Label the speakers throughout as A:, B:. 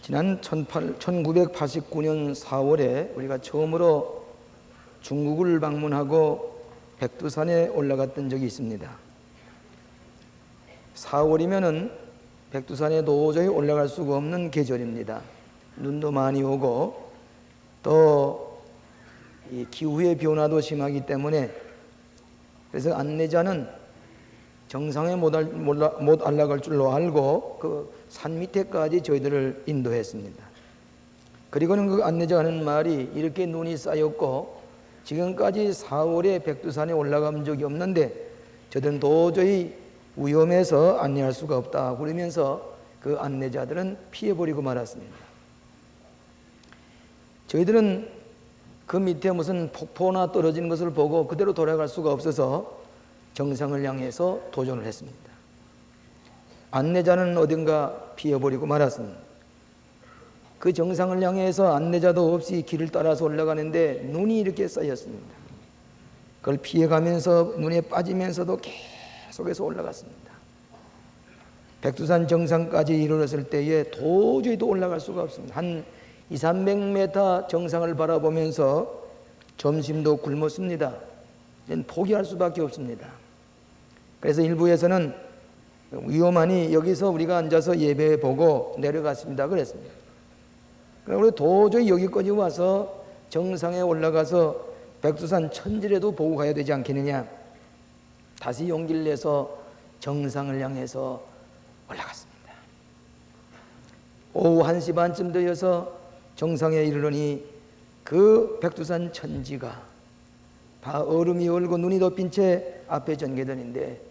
A: 지난 1989년 4월에 우리가 처음으로 중국을 방문하고 백두산에 올라갔던 적이 있습니다. 4월이면은 백두산에 도저히 올라갈 수가 없는 계절입니다. 눈도 많이 오고 또 이 기후의 변화도 심하기 때문에, 그래서 안내자는 정상에 못 올라갈 줄로 알고 그 산 밑에까지 저희들을 인도했습니다. 그리고는 그 안내자가 하는 말이, 이렇게 눈이 쌓였고 지금까지 4월에 백두산에 올라간 적이 없는데 저들은 도저히 위험해서 안내할 수가 없다 그러면서 그 안내자들은 피해버리고 말았습니다. 저희들은 그 밑에 무슨 폭포나 떨어지는 것을 보고 그대로 돌아갈 수가 없어서 정상을 향해서 도전을 했습니다. 안내자는 어딘가 피해버리고 말았습니다. 그 정상을 향해서 안내자도 없이 길을 따라서 올라가는데 눈이 이렇게 쌓였습니다. 그걸 피해가면서 눈에 빠지면서도 계속해서 올라갔습니다. 백두산 정상까지 이르렀을 때에 도저히 올라갈 수가 없습니다. 한 200~300m 정상을 바라보면서 점심도 굶었습니다. 이제는 포기할 수밖에 없습니다. 그래서 일부에서는 위험하니 여기서 우리가 앉아서 예배 보고 내려갔습니다 그랬습니다. 그럼 우리 도저히 여기까지 와서 정상에 올라가서 백두산 천지라도 보고 가야 되지 않겠느냐. 다시 용기를 내서 정상을 향해서 올라갔습니다. 오후 1시 반쯤 되어서 정상에 이르러니 그 백두산 천지가 다 얼음이 얼고 눈이 덮인 채 앞에 전개되는데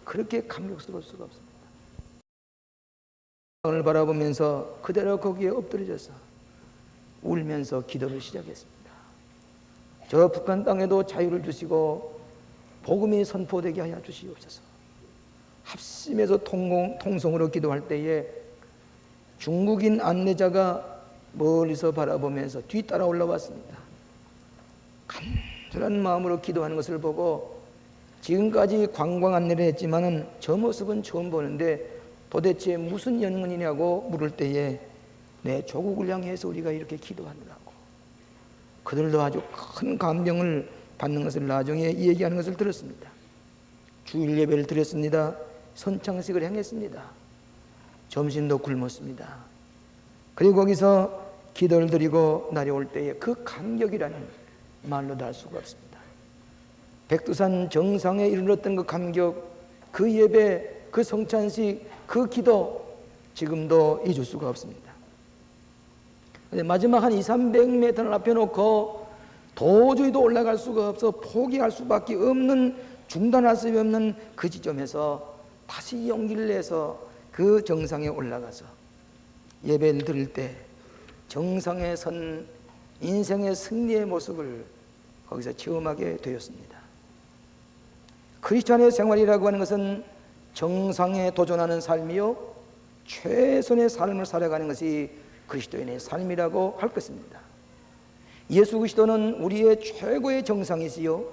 A: 그렇게 감격스러울 수가 없습니다. 을 바라보면서 그대로 거기에 엎드려져서 울면서 기도를 시작했습니다. 저 북한 땅에도 자유를 주시고 복음이 선포되게 하여 주시옵소서. 합심해서 통성으로 기도할 때에 중국인 안내자가 멀리서 바라보면서 뒤따라 올라왔습니다. 간절한 마음으로 기도하는 것을 보고 지금까지 관광 안내를 했지만은 저 모습은 처음 보는데 도대체 무슨 연문이냐고 물을 때에 내 조국을 향해서 우리가 이렇게 기도하느라고 그들도 아주 큰 감명을 받는 것을 나중에 얘기하는 것을 들었습니다. 주일 예배를 드렸습니다. 선창식을 행했습니다. 점심도 굶었습니다. 그리고 거기서 기도를 드리고 내려올 때에 그 감격이라는 말로도 할 수가 없습니다. 백두산 정상에 이르렀던 그 감격, 그 예배, 그 성찬식, 그 기도 지금도 잊을 수가 없습니다. 마지막 한 200~300m를 앞에 놓고 도저히 올라갈 수가 없어 포기할 수밖에 없는, 중단할 수 없는 그 지점에서 다시 용기를 내서 그 정상에 올라가서 예배를 드릴 때 정상에 선 인생의 승리의 모습을 거기서 체험하게 되었습니다. 크리스찬의 생활이라고 하는 것은 정상에 도전하는 삶이요 최선의 삶을 살아가는 것이 그리스도인의 삶이라고 할 것입니다. 예수 그리스도는 우리의 최고의 정상이시요,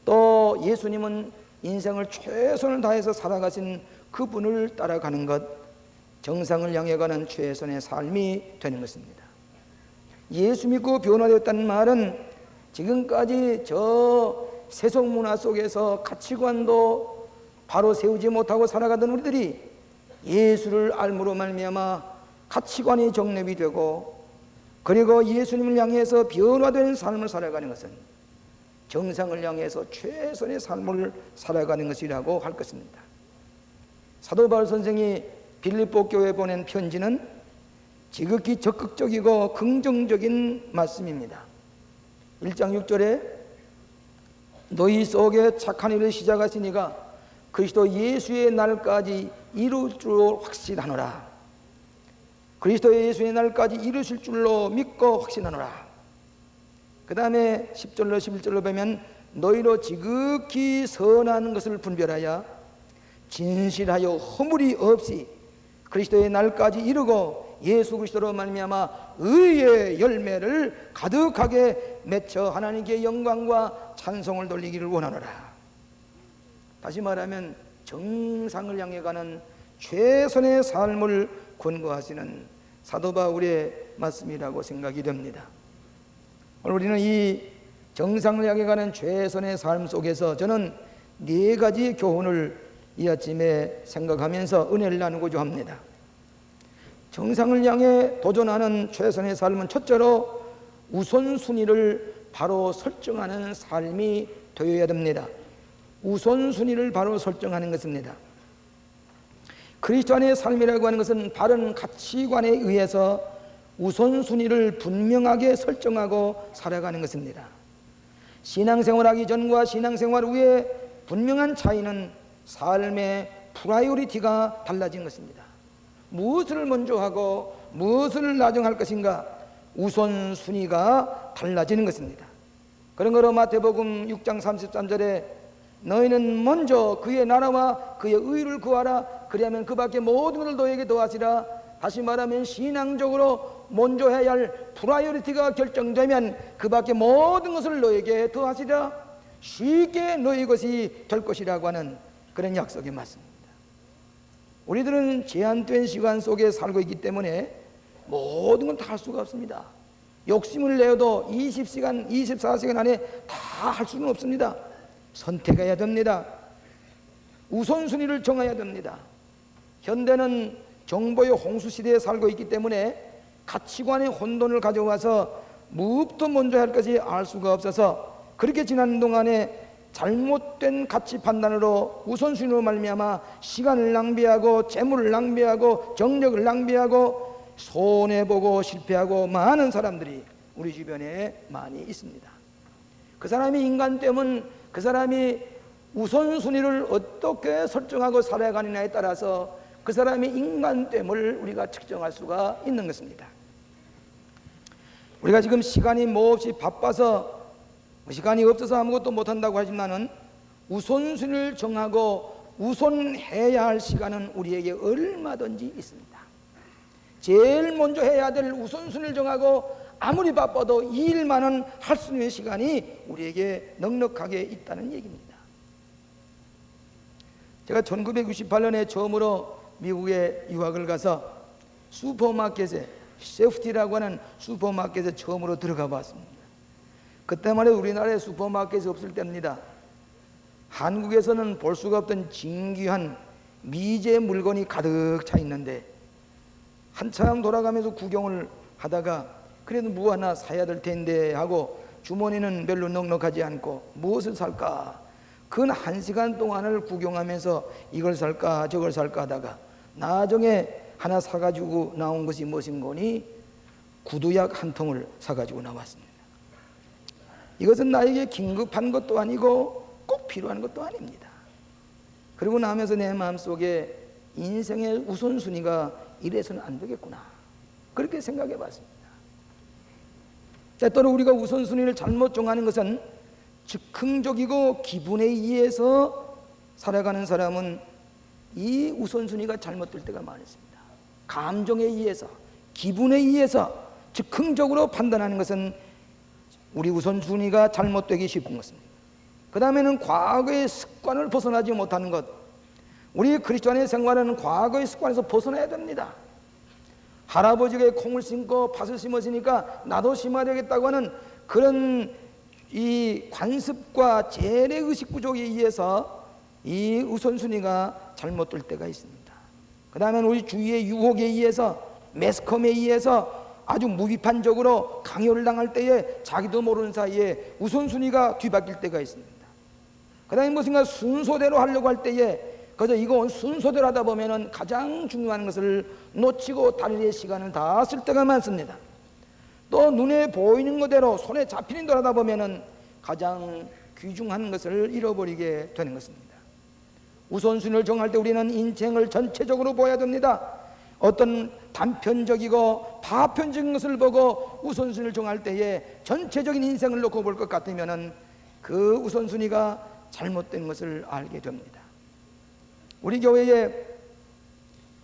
A: 또 예수님은 인생을 최선을 다해서 살아가신 그분을 따라가는 것, 정상을 향해 가는 최선의 삶이 되는 것입니다. 예수 믿고 변화되었다는 말은 지금까지 저 세속 문화 속에서 가치관도 바로 세우지 못하고 살아가던 우리들이 예수를 알므로 말미암아 가치관이 정립이 되고 그리고 예수님을 향해서 변화된 삶을 살아가는 것은 정상을 향해서 최선의 삶을 살아가는 것이라고 할 것입니다. 사도 바울 선생이 빌립보 교회에 보낸 편지는 지극히 적극적이고 긍정적인 말씀입니다. 1장 6절에 너희 속에 착한 일을 시작하시니가 그리스도 예수의 날까지 이룰 줄로 확신하노라. 그리스도 예수의 날까지 이루실 줄로 믿고 확신하노라. 그 다음에 10절로 11절로 보면 너희로 지극히 선한 것을 분별하여 진실하여 허물이 없이 그리스도의 날까지 이루고 예수 그리스도로 말미암아 의의 열매를 가득하게 맺혀 하나님께 영광과 찬송을 돌리기를 원하노라. 다시 말하면 정상을 향해 가는 최선의 삶을 권고하시는 사도 바울의 말씀이라고 생각이 됩니다. 오늘 우리는 이 정상을 향해 가는 최선의 삶 속에서 저는 4가지 교훈을 이 아침에 생각하면서 은혜를 나누고자 합니다. 정상을 향해 도전하는 최선의 삶은 첫째로 우선순위를 바로 설정하는 삶이 되어야 됩니다. 우선순위를 바로 설정하는 것입니다. 그리스도인의 삶이라고 하는 것은 바른 가치관에 의해서 우선순위를 분명하게 설정하고 살아가는 것입니다. 신앙생활하기 전과 신앙생활 후에 분명한 차이는 삶의 프라이오리티가 달라진 것입니다. 무엇을 먼저 하고 무엇을 나중할 것인가, 우선순위가 달라지는 것입니다. 그런 거로 마태복음 6장 33절에 너희는 먼저 그의 나라와 그의 의를 구하라. 그리하면 그 밖에 모든 것을 너에게 더하시라. 다시 말하면 신앙적으로 먼저 해야 할 프라이오리티가 결정되면 그 밖에 모든 것을 너에게 더하시라. 쉽게 너희 것이 될 것이라고 하는 그런 약속이 맞습니다. 우리들은 제한된 시간 속에 살고 있기 때문에 모든 건 다 할 수가 없습니다. 욕심을 내어도 20시간, 24시간 안에 다 할 수는 없습니다. 선택해야 됩니다. 우선순위를 정해야 됩니다. 현대는 정보의 홍수시대에 살고 있기 때문에 가치관의 혼돈을 가져와서 무엇부터 먼저 할 것이 알 수가 없어서 그렇게 지난 동안에 잘못된 가치 판단으로 우선순위로 말미암아 시간을 낭비하고 재물을 낭비하고 정력을 낭비하고 손해보고 실패하고 많은 사람들이 우리 주변에 많이 있습니다. 그 사람이 인간됨은 그 사람이 우선순위를 어떻게 설정하고 살아가느냐에 따라서 그 사람의 인간됨을 우리가 측정할 수가 있는 것입니다. 우리가 지금 시간이 몹시 바빠서 시간이 없어서 아무것도 못한다고 하지만은 우선순위를 정하고 우선해야 할 시간은 우리에게 얼마든지 있습니다. 제일 먼저 해야 될 우선순위를 정하고 아무리 바빠도 이 일만은 할 수 있는 시간이 우리에게 넉넉하게 있다는 얘기입니다. 제가 1968년에 처음으로 미국에 유학을 가서 슈퍼마켓에 세프티라고 하는 슈퍼마켓에 처음으로 들어가 봤습니다. 그때만 해도 우리나라에 슈퍼마켓이 없을 때입니다. 한국에서는 볼 수가 없던 진귀한 미제 물건이 가득 차 있는데 한참 돌아가면서 구경을 하다가 그래도 뭐 하나 사야 될 텐데 하고 주머니는 별로 넉넉하지 않고 무엇을 살까? 근 1시간 동안을 구경하면서 이걸 살까 저걸 살까 하다가 나중에 하나 사가지고 나온 것이 무엇인 거니? 구두약 한 통을 사가지고 나왔습니다. 이것은 나에게 긴급한 것도 아니고 꼭 필요한 것도 아닙니다. 그러고 나면서 내 마음속에 인생의 우선순위가 이래서는 안 되겠구나, 그렇게 생각해 봤습니다. 때때로 우리가 우선순위를 잘못 정하는 것은 즉흥적이고 기분에 의해서 살아가는 사람은 이 우선순위가 잘못될 때가 많습니다. 감정에 의해서, 기분에 의해서 즉흥적으로 판단하는 것은 우리 우선순위가 잘못되기 쉽은 것입니다. 그 다음에는 과거의 습관을 벗어나지 못하는 것. 우리 그리스도인의 생활은 과거의 습관에서 벗어나야 됩니다. 할아버지가 콩을 심고 팥을 심었으니까 나도 심어야 되겠다고 하는 그런 이 관습과 재래의식 부족에 의해서 이 우선순위가 잘못될 때가 있습니다. 그 다음에 우리 주위의 유혹에 의해서, 매스컴에 의해서 아주 무비판적으로 강요를 당할 때에 자기도 모르는 사이에 우선순위가 뒤바뀔 때가 있습니다. 그 다음에 무슨가 순서대로 하려고 할 때에 그저 이거 순서대로 하다 보면은 가장 중요한 것을 놓치고 다른 일의 시간을 다 쓸 때가 많습니다. 또 눈에 보이는 것대로 손에 잡히는 대로 하다 보면은 가장 귀중한 것을 잃어버리게 되는 것입니다. 우선순위를 정할 때 우리는 인생을 전체적으로 보아야 됩니다. 어떤 단편적이고 파편적인 것을 보고 우선순위를 정할 때에 전체적인 인생을 놓고 볼 것 같으면은 그 우선순위가 잘못된 것을 알게 됩니다. 우리 교회에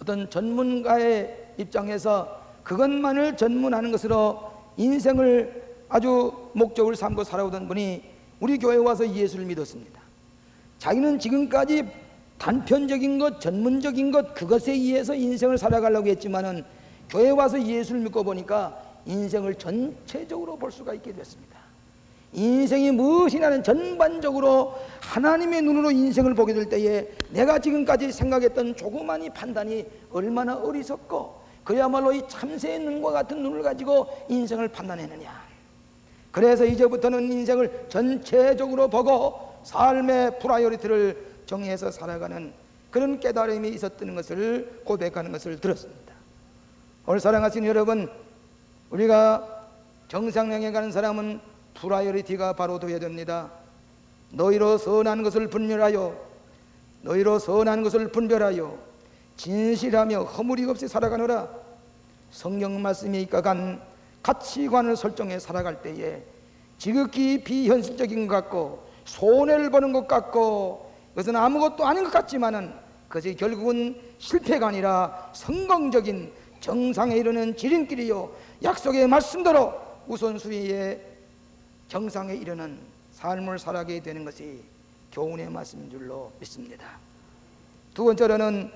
A: 어떤 전문가의 입장에서 그것만을 전문하는 것으로 인생을 아주 목적을 삼고 살아오던 분이 우리 교회에 와서 예수를 믿었습니다. 자기는 지금까지 단편적인 것, 전문적인 것, 그것에 의해서 인생을 살아가려고 했지만은 교회 와서 예수를 믿고 보니까 인생을 전체적으로 볼 수가 있게 됐습니다. 인생이 무엇이냐는 전반적으로 하나님의 눈으로 인생을 보게 될 때에 내가 지금까지 생각했던 조그마한 판단이 얼마나 어리석고 그야말로 이 참새의 눈과 같은 눈을 가지고 인생을 판단했느냐. 그래서 이제부터는 인생을 전체적으로 보고 삶의 프라이어리티를 정해서 살아가는 그런 깨달음이 있었던 것을 고백하는 것을 들었습니다. 오늘 사랑하시는 여러분, 우리가 정상량에 가는 사람은 프라이어리티가 바로 되어야 됩니다. 너희로 선한 것을 분별하여 진실하며 허물이 없이 살아가노라. 성경 말씀에 입각한 가치관을 설정해 살아갈 때에 지극히 비현실적인 것 같고 손해를 보는 것 같고 그것은 아무것도 아닌 것 같지만은 그것이 결국은 실패가 아니라 성공적인 정상에 이르는 지름길이요 약속의 말씀대로 우선순위의 정상에 이르는 삶을 살아가게 되는 것이 교훈의 말씀인 줄로 믿습니다. 두 번째로는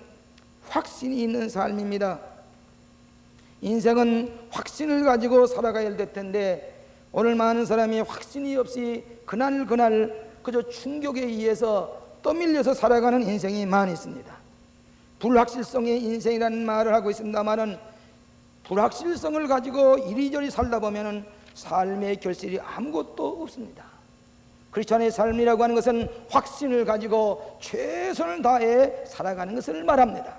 A: 확신이 있는 삶입니다. 인생은 확신을 가지고 살아가야 될 텐데 오늘 많은 사람이 확신이 없이 그날 그저 충격에 의해서 떠밀려서 살아가는 인생이 많이 있습니다. 불확실성의 인생이라는 말을 하고 있습니다만은 불확실성을 가지고 이리저리 살다 보면은 삶의 결실이 아무것도 없습니다. 크리스찬의 삶이라고 하는 것은 확신을 가지고 최선을 다해 살아가는 것을 말합니다.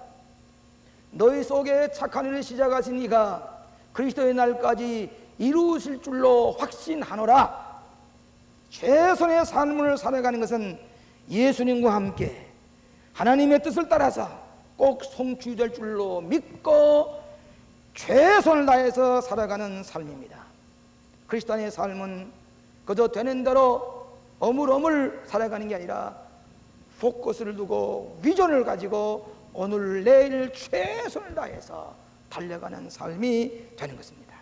A: 너희 속에 착한 일을 시작하신 이가 그리스도의 날까지 이루실 줄로 확신하노라. 최선의 삶을 살아가는 것은 예수님과 함께 하나님의 뜻을 따라서 꼭 성취될 줄로 믿고 최선을 다해서 살아가는 삶입니다. 크리스찬의 삶은 그저 되는 대로 어물어물 살아가는 게 아니라 포커스를 두고 비전을 가지고 오늘 내일 최선을 다해서 달려가는 삶이 되는 것입니다.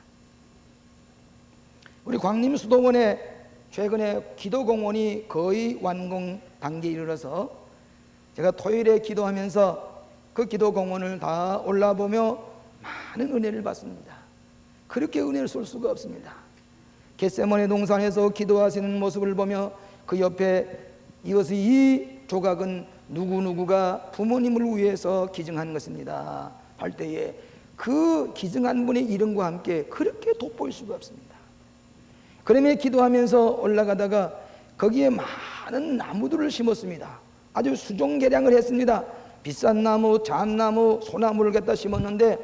A: 우리 광림수도원에 최근에 기도공원이 거의 완공 단계에 이르러서 제가 토요일에 기도하면서 그 기도공원을 다 올라보며 많은 은혜를 받습니다. 그렇게 은혜를 쏠 수가 없습니다. 겟세마네 동산에서 기도하시는 모습을 보며 그 옆에 이것이 이 조각은 누구누구가 부모님을 위해서 기증한 것입니다 할 때에 그 기증한 분의 이름과 함께 그렇게 돋보일 수가 없습니다. 그러면 기도하면서 올라가다가 거기에 많은 나무들을 심었습니다. 아주 수종개량을 했습니다. 비싼 나무, 잣나무, 소나무를 갖다 심었는데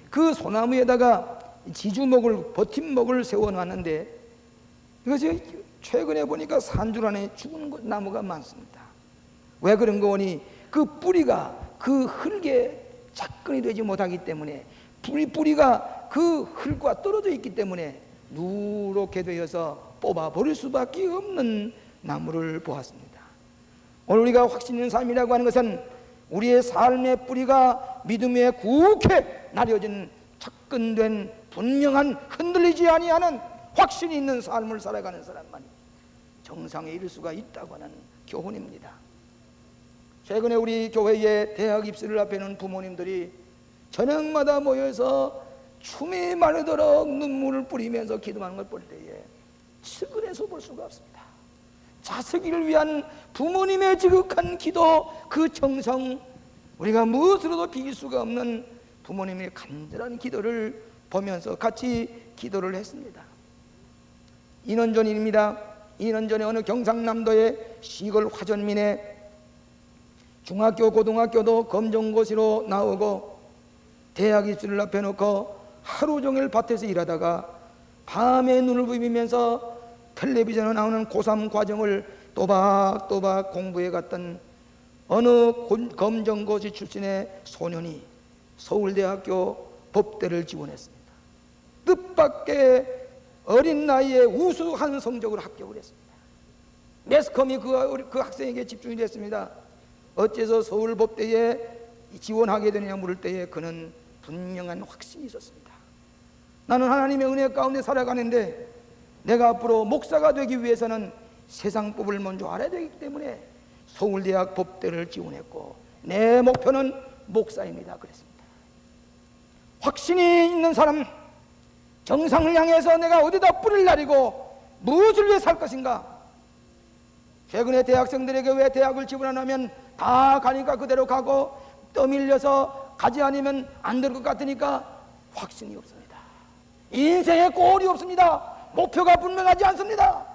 A: 그 소나무에다가 지주목을, 버팀목을 세워놨는데 이것이 최근에 보니까 산줄 안에 죽은 나무가 많습니다. 왜 그런 거니? 그 뿌리가 그 흙에 접근이 되지 못하기 때문에 뿌리가 그 흙과 떨어져 있기 때문에 누렇게 되어서 뽑아버릴 수밖에 없는 나무를 보았습니다. 오늘 우리가 확신 있는 삶이라고 하는 것은 우리의 삶의 뿌리가 믿음에 굳게 나려진 접근된 분명한 흔들리지 아니하는 확신이 있는 삶을 살아가는 사람만이 정상에 이를 수가 있다고 하는 교훈입니다. 최근에 우리 교회에 대학 입시를 앞에는 부모님들이 저녁마다 모여서 춤이 마르도록 눈물을 뿌리면서 기도하는 걸 볼 때에 측은해서 볼 수가 없습니다. 자식을 위한 부모님의 지극한 기도, 그 정성, 우리가 무엇으로도 비길 수가 없는 부모님의 간절한 기도를 보면서 같이 기도를 했습니다. 2년 전입니다. 2년 전에 어느 경상남도의 시골 화전민에 중학교, 고등학교도 검정고시로 나오고 대학 입시를 앞에 놓고 하루 종일 밭에서 일하다가 밤에 눈을 부비면서 텔레비전에 나오는 고3 과정을 또박또박 공부해 갔던 어느 검정고시 출신의 소년이 서울대학교 법대를 지원했습니다. 뜻밖의 어린 나이에 우수한 성적으로 합격을 했습니다. 매스컴이 그 학생에게 집중이 됐습니다. 어째서 서울법대에 지원하게 되느냐 물을 때에 그는 분명한 확신이 있었습니다. 나는 하나님의 은혜 가운데 살아가는데 내가 앞으로 목사가 되기 위해서는 세상법을 먼저 알아야 되기 때문에 서울대학 법대를 지원했고 내 목표는 목사입니다 그랬습니다. 확신이 있는 사람, 정상을 향해서 내가 어디다 뿔을 나리고 무엇을 위해 살 것인가? 최근에 대학생들에게 왜 대학을 지원하면 다 가니까 그대로 가고 떠밀려서 가지 않으면 안 될 것 같으니까 확신이 없습니다. 인생에 골이 없습니다. 목표가 분명하지 않습니다.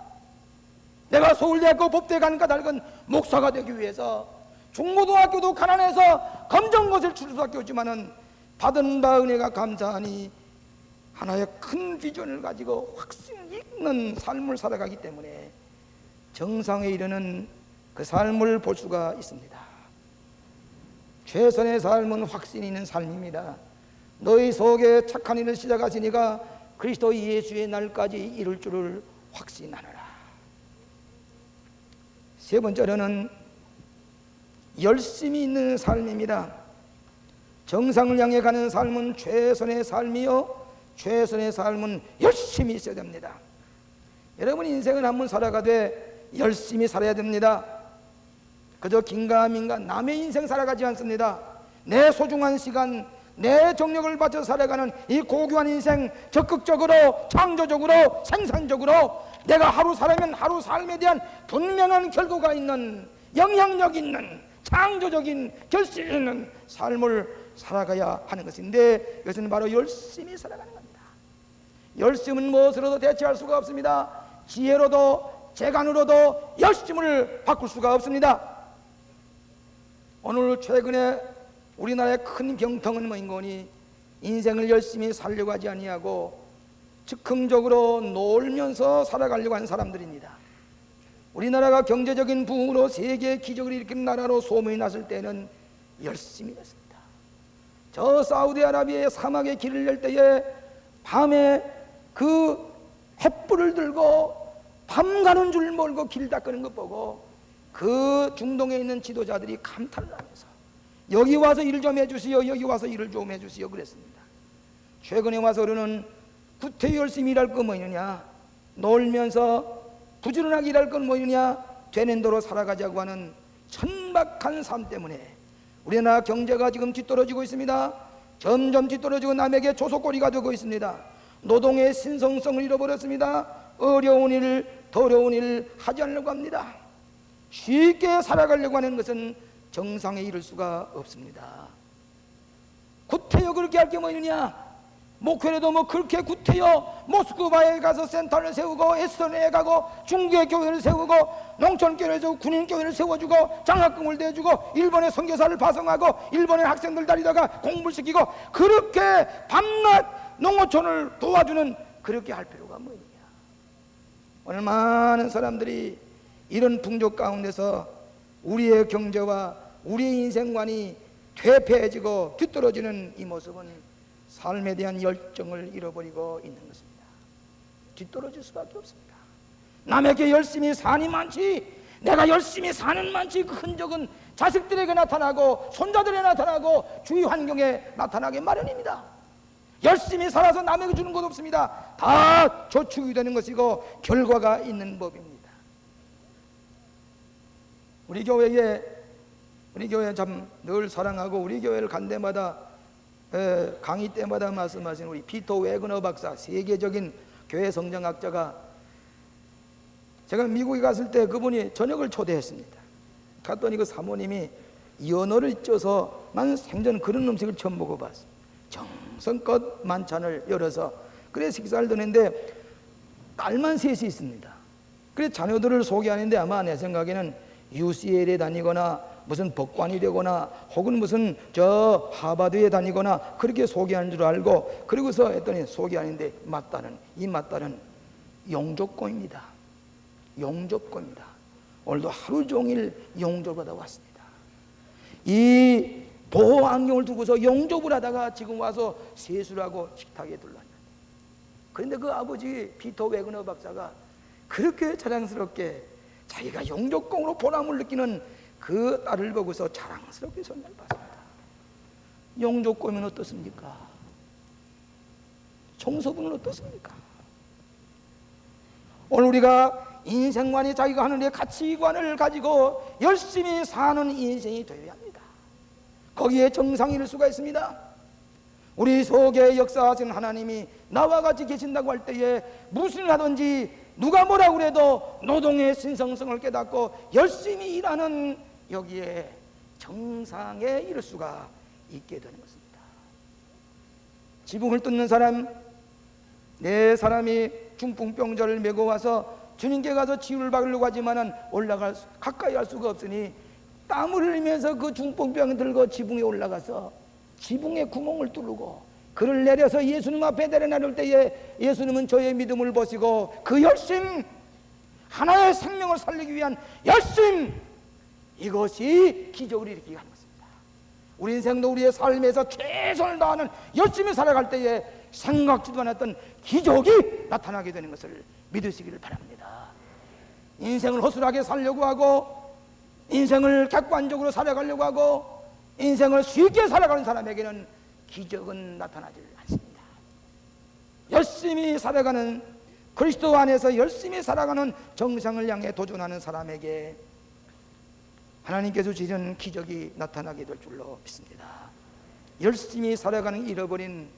A: 내가 서울대학교 법대에 가는 까닭은 목사가 되기 위해서, 중고등학교도 가난해서 검정고시를 칠 수밖에 없지만은 받은 바 은혜가 감사하니 하나의 큰 비전을 가지고 확신 있는 삶을 살아가기 때문에 정상에 이르는 그 삶을 볼 수가 있습니다. 최선의 삶은 확신 있는 삶입니다. 너희 속에 착한 일을 시작하시니가 그리스도 예수의 날까지 이룰 줄을 확신하노라. 세 번째로는 열심히 있는 삶입니다. 정상을 향해 가는 삶은 최선의 삶이요, 최선의 삶은 열심히 있어야 됩니다. 여러분, 인생은 한번 살아가되 열심히 살아야 됩니다. 그저 긴가민가 남의 인생 살아가지 않습니다. 내 소중한 시간, 내 정력을 바쳐 살아가는 이 고귀한 인생, 적극적으로, 창조적으로, 생산적으로 내가 하루 살면 하루 삶에 대한 분명한 결과가 있는, 영향력 있는, 창조적인 결심 있는 삶을 살아가야 하는 것인데, 이것은 바로 열심히 살아가는 겁니다. 열심은 무엇으로도 대체할 수가 없습니다. 지혜로도 재간으로도 열심을 바꿀 수가 없습니다. 오늘 최근에 우리나라의 큰 병통은 뭐인 거니? 인생을 열심히 살려고 하지 아니하고 즉흥적으로 놀면서 살아가려고 하는 사람들입니다. 우리나라가 경제적인 부흥으로 세계의 기적을 일으킨 나라로 소문이 났을 때는 열심히 했습니다. 저 사우디아라비아의 사막에 길을 낼 때에 밤에 그 횃불을 들고 밤 가는 줄 몰고 길 닦는 것 보고 그 중동에 있는 지도자들이 감탄을 하면서 여기 와서 일 좀 해주시오, 여기 와서 일을 좀 해주시오 그랬습니다. 최근에 와서 우리는 구태 열심히 일할 거 뭐느냐, 놀면서 부지런하게 일할 건 뭐느냐, 되는 대로 살아가자고 하는 천박한 삶 때문에 우리나라 경제가 지금 뒤떨어지고 있습니다. 점점 뒤떨어지고 남에게 조속거리가 되고 있습니다. 노동의 신성성을 잃어버렸습니다. 어려운 일, 더러운 일 하지 않으려고 합니다. 쉽게 살아가려고 하는 것은 정상에 이를 수가 없습니다. 구태여 그렇게 할 게 뭐느냐? 목회라도 뭐 그렇게 구태여 모스크바에 가서 센터를 세우고 에스토니아에 가고 중국의 교회를 세우고 농촌교회를 세우고 군인교회를 세워주고 장학금을 대주고 일본의 선교사를 파송하고 일본의 학생들 다리다가 공부를 시키고 그렇게 밤낮 농어촌을 도와주는, 그렇게 할 필요가 뭐냐? 오늘 많은 사람들이 이런 풍족 가운데서 우리의 경제와 우리의 인생관이 퇴폐해지고 뒤떨어지는 이 모습은 삶에 대한 열정을 잃어버리고 있는 것입니다. 뒤떨어질 수밖에 없습니다. 남에게 열심히 사니 많지, 내가 열심히 사는 많지, 그 흔적은 자식들에게 나타나고 손자들에게 나타나고 주위 환경에 나타나게 마련입니다. 열심히 살아서 남에게 주는 것 없습니다. 다 저축이 되는 것이고 결과가 있는 법입니다. 우리 교회 참 늘 사랑하고 우리 교회를 간 데마다 강의 때마다 말씀하신 우리 피터 웨그너 박사, 세계적인 교회 성장학자가, 제가 미국에 갔을 때 그분이 저녁을 초대했습니다. 갔더니 그 사모님이 연어를 쪄서, 난 생전 그런 음식을 처음 먹어봤어요. 정성껏 만찬을 열어서 그래 식사를 드는데 딸만 셋이 있습니다. 그래 자녀들을 소개하는데 아마 내 생각에는 UCL에 다니거나 무슨 법관이 되거나 혹은 무슨 저 하버드에 다니거나 그렇게 소개하는 줄 알고, 그리고서 했더니 소개하는데 이 맞다는 용접고입니다. 용접고입니다. 오늘도 하루 종일 용접을 하다 왔습니다. 이 보호 안경을 두고서 용접을 하다가 지금 와서 세수를 하고 식탁에 둘렀는데, 그런데 그 아버지 피터 웨그너 박사가 그렇게 자랑스럽게 자기가 용접공으로 보람을 느끼는 그 딸을 보고서 자랑스럽게 손을 봤습니다. 용접공이면 어떻습니까? 청소부는 어떻습니까? 오늘 우리가 인생관이 자기가 하는 데 가치관을 가지고 열심히 사는 인생이 되어야 합니다. 거기에 정상이 이룰 수가 있습니다. 우리 속에 역사하신 하나님이 나와 같이 계신다고 할 때에 무슨 일 하든지 누가 뭐라 그래도 노동의 신성성을 깨닫고 열심히 일하는 여기에 정상에 이를 수가 있게 되는 것입니다. 지붕을 뜯는 사람, 내 사람이 중풍병자를 메고 와서 주님께 가서 치유를 받으려고 하지만은 가까이 할 수가 없으니 땀을 흘리면서 그 중풍병 들고 지붕에 올라가서 지붕에 구멍을 뚫고 그를 내려서 예수님 앞에 내려놓을 때에 예수님은 저의 믿음을 보시고 그 열심, 하나의 생명을 살리기 위한 열심, 이것이 기적을 일으키게 하는 것입니다. 우리 인생도 우리의 삶에서 최선을 다하는 열심히 살아갈 때에 생각지도 않았던 기적이 나타나게 되는 것을 믿으시기를 바랍니다. 인생을 허술하게 살려고 하고 인생을 객관적으로 살아가려고 하고 인생을 쉽게 살아가는 사람에게는 기적은 나타나지 않습니다. 열심히 살아가는, 그리스도 안에서 열심히 살아가는 정상을 향해 도전하는 사람에게 하나님께서 주시는 기적이 나타나게 될 줄로 믿습니다. 열심히 살아가는 잃어버린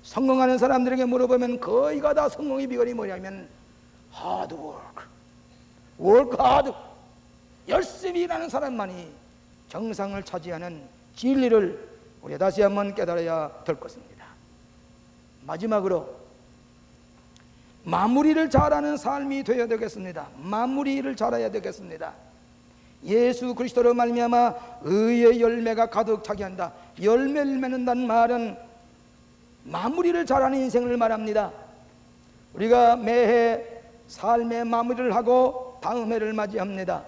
A: 성공하는 사람들에게 물어보면 거의가 다 성공의 비결이 뭐냐면 하드워크, 워크 하드, 열심히 일하는 사람만이 정상을 차지하는 진리를 우리가 다시 한번 깨달아야 될 것입니다. 마지막으로 마무리를 잘하는 삶이 되어야 되겠습니다. 마무리를 잘해야 되겠습니다. 예수 그리스도로 말미암아 의의 열매가 가득 차게 한다. 열매를 맺는다는 말은 마무리를 잘하는 인생을 말합니다. 우리가 매해 삶의 마무리를 하고 다음 해를 맞이합니다.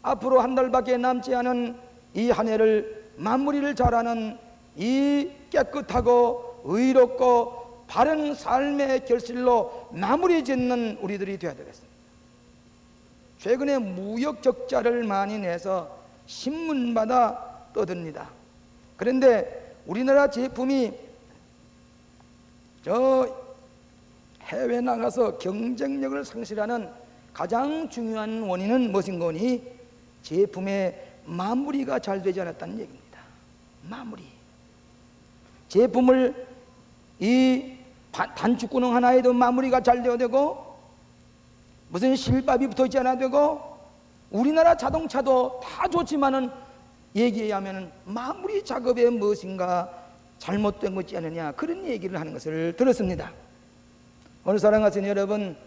A: 앞으로 한 달밖에 남지 않은 이 한 해를 마무리를 잘하는 이 깨끗하고 의롭고 바른 삶의 결실로 마무리 짓는 우리들이 되어야 되겠습니다. 최근에 무역 적자를 많이 내서 신문마다 떠듭니다. 그런데 우리나라 제품이 해외 나가서 경쟁력을 상실하는 가장 중요한 원인은 무엇인 거니? 제품의 마무리가 잘 되지 않았다는 얘기입니다. 마무리. 제품을 이 단축구능 하나에도 마무리가 잘 되어야 되고 무슨 실밥이 붙어있지 않아야 되고 우리나라 자동차도 다 좋지만은 얘기해야 하면은 마무리 작업에 무엇인가 잘못된 것이 않느냐 그런 얘기를 하는 것을 들었습니다. 오늘 사랑하시는 여러분,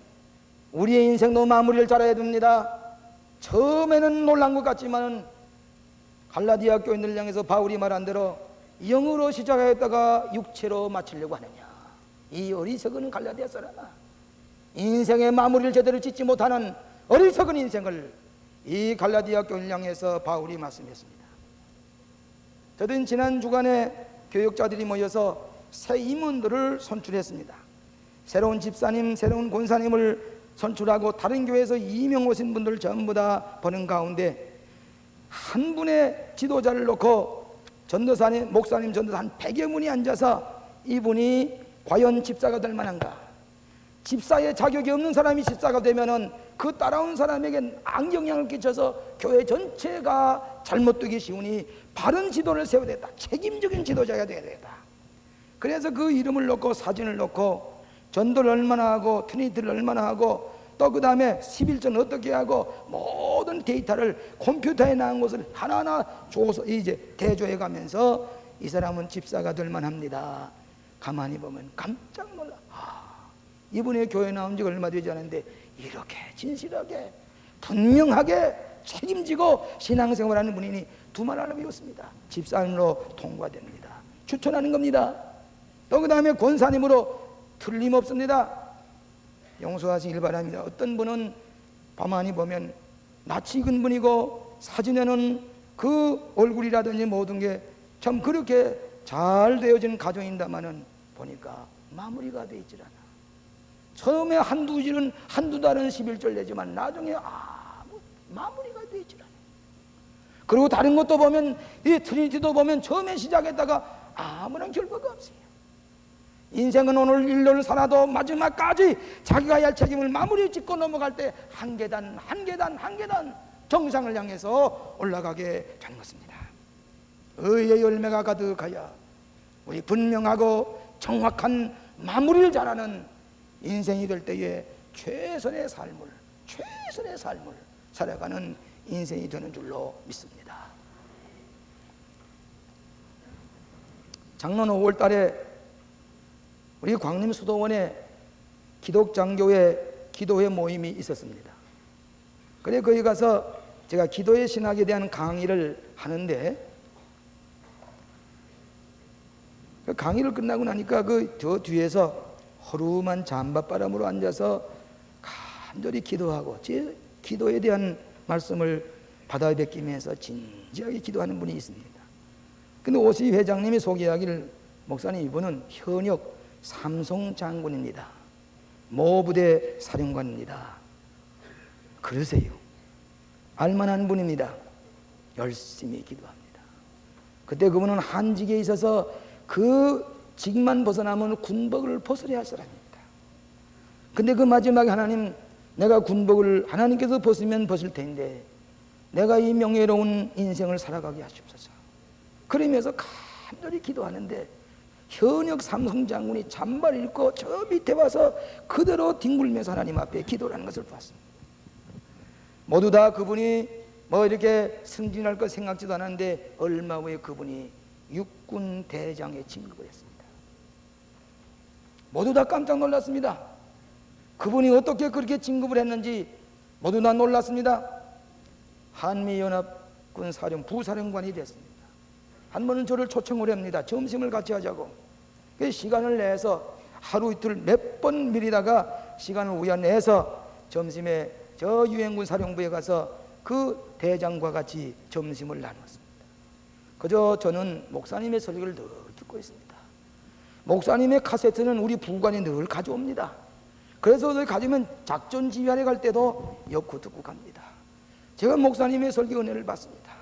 A: 우리의 인생도 마무리를 잘해야 됩니다. 처음에는 놀란 것 같지만은 갈라디아 교인들을 향해서 바울이 말한 대로 영으로 시작하였다가 육체로 마치려고 하느냐, 이 어리석은 갈라디아 사람아, 인생의 마무리를 제대로 짓지 못하는 어리석은 인생을 이 갈라디아 교인을 향해서 바울이 말씀했습니다. 저는 지난 주간에 교역자들이 모여서 새 임원들을 선출했습니다. 새로운 집사님, 새로운 권사님을 선출하고 다른 교회에서 이명 오신 분들 전부 다 보는 가운데 한 분의 지도자를 놓고 전도사님, 목사님, 전도사 한 100여 분이 앉아서 이분이 과연 집사가 될 만한가? 집사의 자격이 없는 사람이 집사가 되면은 그 따라온 사람에게 악영향을 끼쳐서 교회 전체가 잘못되기 쉬우니 바른 지도를 세워야 되겠다. 책임적인 지도자가 되어야 되겠다. 그래서 그 이름을 놓고 사진을 놓고 전도를 얼마나 하고 트리니티를 얼마나 하고 또 그 다음에 11전 어떻게 하고 모든 데이터를 컴퓨터에 나온 것을 하나하나 줘서 이제 대조해 가면서 이 사람은 집사가 될 만합니다. 가만히 보면 깜짝 놀라. 이분의 교회 나온 지 얼마 되지 않은데 이렇게 진실하게 분명하게 책임지고 신앙생활하는 분이니 두말 하나 배웠습니다. 집사님으로 통과됩니다. 추천하는 겁니다. 또 그 다음에 권사님으로 틀림없습니다. 용서하시길 바랍니다. 어떤 분은 가만히 보면 낯이 익은 분이고 사진에는 그 얼굴이라든지 모든 게 참 그렇게 잘 되어진 가정인다마는 보니까 마무리가 되어 있질 않아. 처음에 한두 달은 11절 내지만 나중에 마무리가 되어 있질 않아. 그리고 다른 것도 보면 이 트리니티도 보면 처음에 시작했다가 아무런 결과가 없어요. 인생은 오늘 일년을 살아도 마지막까지 자기가 해야 할 책임을 마무리 짓고 넘어갈 때 한 계단 한 계단 한 계단 정상을 향해서 올라가게 되는 것입니다. 의의 열매가 가득하여 우리 분명하고 정확한 마무리를 잘하는 인생이 될 때에 최선의 삶을 살아가는 인생이 되는 줄로 믿습니다. 작년 5월 달에 우리 광림 수도원에 기독장교회 기도회 모임이 있었습니다. 그래 거기 가서 제가 기도의 신학에 대한 강의를 하는데, 그 강의를 끝나고 나니까 저 뒤에서 허름한 잠바바람으로 앉아서 간절히 기도하고 제 기도에 대한 말씀을 받아뵙기면서 진지하게 기도하는 분이 있습니다. 근데 오시 회장님이 소개하기를, 목사님 이분은 현역 삼성 장군입니다. 모부대 사령관입니다. 그러세요. 알만한 분입니다. 열심히 기도합니다. 그때 그분은 한직에 있어서 그 직만 벗어나면 군복을 벗으려 할 사람입니다. 근데 그 마지막에 하나님, 내가 군복을 하나님께서 벗으면 벗을 텐데 내가 이 명예로운 인생을 살아가게 하시옵소서. 그러면서 간절히 기도하는데 현역 삼성 장군이 잠바를 입고 저 밑에 와서 그대로 뒹굴면서 하나님 앞에 기도를 하는 것을 봤습니다. 모두 다 그분이 뭐 이렇게 승진할 것 생각지도 않았는데 얼마 후에 그분이 육군 대장에 진급을 했습니다. 모두 다 깜짝 놀랐습니다. 그분이 어떻게 그렇게 진급을 했는지 모두 다 놀랐습니다. 한미연합군 부사령관이 됐습니다. 한 번은 저를 초청을 합니다. 점심을 같이 하자고. 시간을 내서 하루 이틀 몇 번 미리다가 시간을 우연내서 점심에 저 유엔군 사령부에 가서 그 대장과 같이 점심을 나눴습니다. 그저 저는 목사님의 설교를 늘 듣고 있습니다. 목사님의 카세트는 우리 부관이 늘 가져옵니다. 그래서 늘 가지면 작전 지휘하러 갈 때도 엮고 듣고 갑니다. 제가 목사님의 설교 은혜를 받습니다.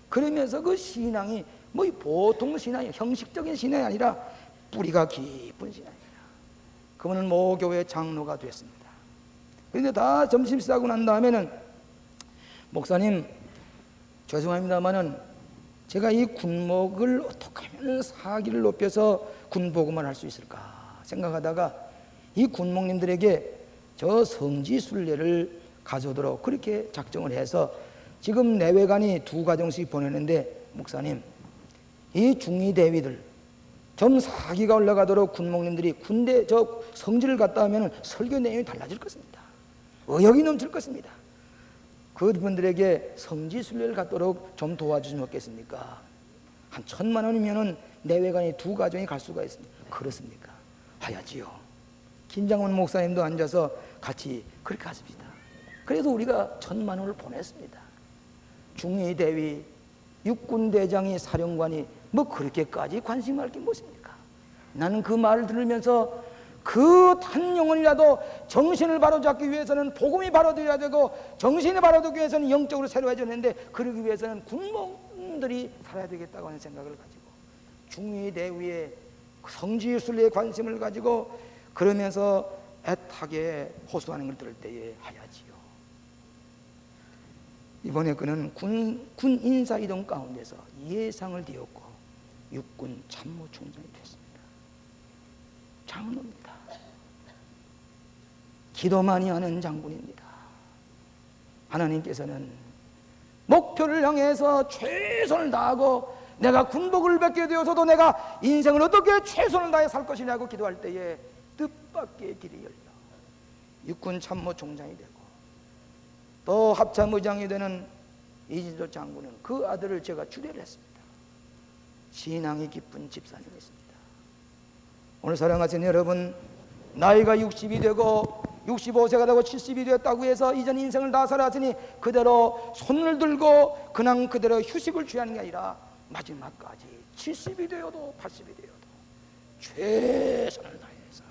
A: 그러면서 그 신앙이 뭐 보통 신앙이, 형식적인 신앙이 아니라 뿌리가 깊은 신앙입니다. 그분은 모교회 장로가 됐습니다. 그런데 다 점심 싸고 난 다음에는, 목사님 죄송합니다마는 제가 이 군목을 어떻게 하면 사기를 높여서 군복음을 할 수 있을까 생각하다가 이 군목님들에게 저 성지순례를 가져오도록 그렇게 작정을 해서 지금 내외관이 2가정씩 보내는데, 목사님 이 중위 대위들 좀 사기가 올라가도록 군목님들이 군대 저 성지를 갔다 오면 설교 내용이 달라질 것입니다. 의욕이 넘칠 것입니다. 그분들에게 성지순례를 갖도록 좀 도와주시면 어겠습니까? 한 1,000만 원이면 내외관이 2가정이 갈 수가 있습니다. 그렇습니까? 하야지요. 김장원 목사님도 앉아서 같이 그렇게 하십니다. 그래서 우리가 1,000만 원을 보냈습니다. 중위 대위, 육군 대장이, 사령관이 뭐 그렇게까지 관심할 게 무엇입니까? 나는 그 말을 들으면서 그 한 영혼이라도 정신을 바로잡기 위해서는 복음이 바로되어야 되고, 정신이 바로되기 위해서는 영적으로 새로워져야 되는데, 그러기 위해서는 군목들이 살아야 되겠다고 하는 생각을 가지고 중위 대위의 성지순례에 관심을 가지고 그러면서 애타게 호소하는 걸 들을 때에 하야지요. 이번에 그는 군 인사이동 가운데서 예상을 되었고 육군 참모총장이 됐습니다. 장로입니다. 기도 많이 하는 장군입니다. 하나님께서는 목표를 향해서 최선을 다하고, 내가 군복을 뵙게 되어서도 내가 인생을 어떻게 최선을 다해 살 것이냐고 기도할 때에 뜻밖의 길이 열려 육군 참모총장이 되고, 또 합참의장이 되는 이진조 장군은 그 아들을 제가 주례를 했습니다. 신앙이 깊은 집사님이십니다. 오늘 사랑하시는 여러분, 나이가 60이 되고 65세가 되고 70이 되었다고 해서 이전 인생을 다 살았으니 그대로 손을 들고 그냥 그대로 휴식을 취하는 게 아니라 마지막까지 70이 되어도 80이 되어도 최선을 다해서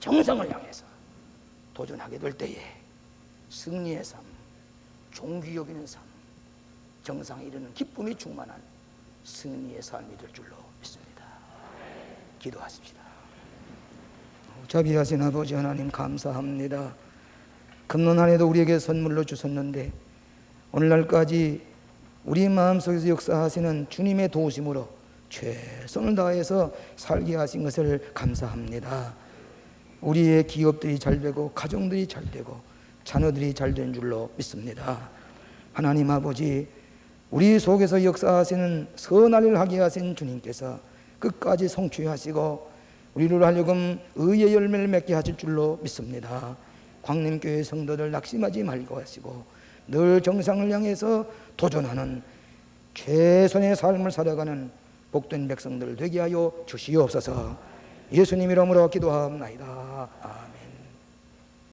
A: 정성을 향해서 도전하게 될 때에 승리의 삶, 종기 여기는 삶, 정상에 이르는 기쁨이 충만한 승리의 삶이 될 줄로 믿습니다. 기도하십시다. 자비하신 아버지 하나님, 감사합니다. 금년 한 해도 우리에게 선물로 주셨는데 오늘날까지 우리 마음속에서 역사하시는 주님의 도우심으로 최선을 다해서 살게 하신 것을 감사합니다. 우리의 기업들이 잘 되고 가정들이 잘 되고 자녀들이 잘 된 줄로 믿습니다. 하나님 아버지, 우리 속에서 역사하시는 선한 일을 하게 하신 주님께서 끝까지 성취하시고 우리를 하여금 의의 열매를 맺게 하실 줄로 믿습니다. 광림교회 성도들 낙심하지 말고 하시고 늘 정상을 향해서 도전하는 최선의 삶을 살아가는 복된 백성들 되게 하여 주시옵소서. 예수님 이름으로 기도하옵나이다. 아멘.